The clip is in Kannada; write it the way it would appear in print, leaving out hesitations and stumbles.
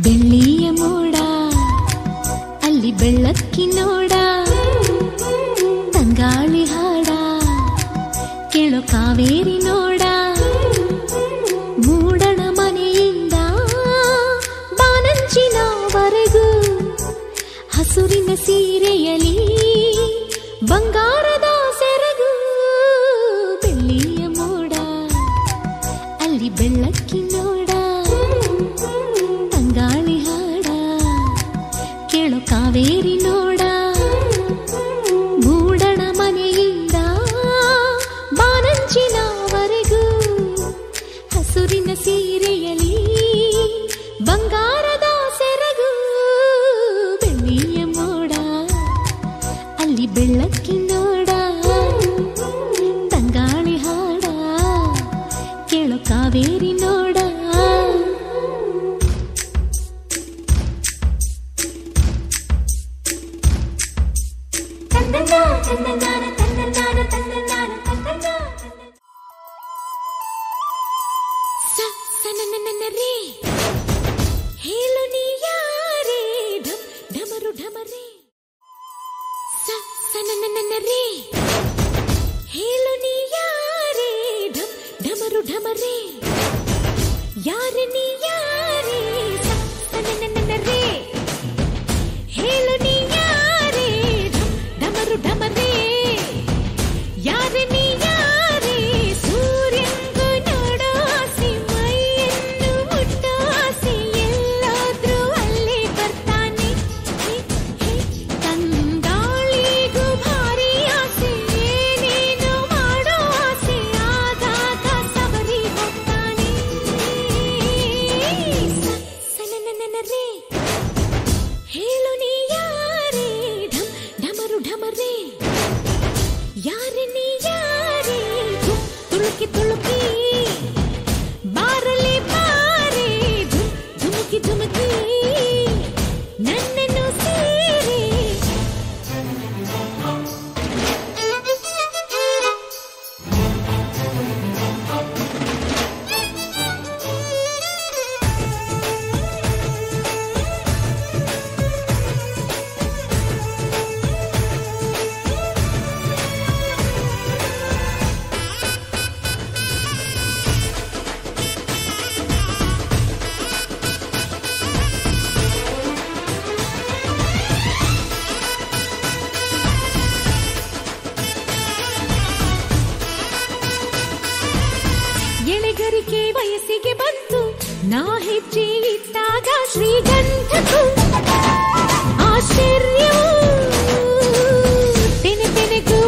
ಬೆಳ್ಳಿಯ ಮೋಡ ಅಲ್ಲಿ ಬೆಳ್ಳಕ್ಕಿ ನೋಡ ತಂಗಾಳಿ ಹಾಡ ಕೇಳೋ ಕಾವೇರಿ ನೋಡ ಮೂಡಣ ಮನೆಯಿಂದ ಬಾನಂಚಿನವರೆಗೂ ಹಸುರಿನ ಸೀರೆಯಲಿ ಬಂಗಾರದ ಸೆರಗು ಬೆಳ್ಳಿಯ ಮೋಡ ಅಲ್ಲಿ ಬೆಳ್ಳಕ್ಕಿ ನೋಡ ತಂಗಾಳಿ ಹಾಡ ಕೇಳೋ ಕಾವೇರಿ ನೋಡ ಮೂಡಣ ಮನೆಯಿಂದ ಬಾನಂಚಿನವರೆಗೂ ಹಸುರಿನ ಸೀರೆಯಲಿ ಬಂಗಾರದ ಸೆರಗು ಬೆಳ್ಳಿಯ ಮೋಡ ಅಲ್ಲಿ ಬೆಳ್ಳಕ್ಕಿ ನೋಡ ತಂಗಾಳಿ ಹಾಡ ಕೇಳೋ ಕಾವೇರಿ ನೋಡ ಹೇಳು ನೀ ಯಾರೇ ಢಮರು ಢಮರೇ ಸನನನರೇ ಹೇಳು ನೀ ಯಾರೇ ಢಮರು ಢಮರೇ ಯಾರೇ ನೀ ಯಾರೇ ಸನನನರೇ ಹೇಳು ನೀ ಯಾರೇ ಢಮರು ಢಮರೇ ಯಾರೇ ನೀ ಯಾರೇ ಸೂರ್ಯಂಗು ನೋಡೋ ಆಸೆ ಮೈಯನ್ನು ಮುಟ್ಟೋ ಆಸೆ ಎಲ್ಲಾದ್ರೂ ಅಲ್ಲಿ ಬರ್ತಾನೆ ತಂಗಾಳಿಗೂ ಭಾರಿ ಆಸೆ ಏನೇನು ಮಾಡೋ ಆಸೆ ಆಗಾಗ ಸವರಿ ಹೋಗ್ತಾನೆ ಸನನನರೇ ಹೇಳು ನೀ ಯಾರೇ ಢಮರು ಢಮರೇ ಯಾರೇ ನೀ ಯಾರೇ ತುಳುಕಿ ತುಳುಕಿ ಬಾರಲೆ ಬಾರೆ ಧುಮುಕಿ ಧುಮುಕಿ ನನ್ನನ್ನು ಸೇರಿ ಎಳೆಗರಿಕೆ ವಯಸ್ಸಿಗೆ ಬಂತು ನಾ ಹೆಜ್ಜೆ ಇಟ್ಟಾಗ ಶ್ರೀಗಂಧಕ್ಕೂ ಆಶ್ಚರ್ಯವೂ ತೆನೆ ತೆನೆಗೂ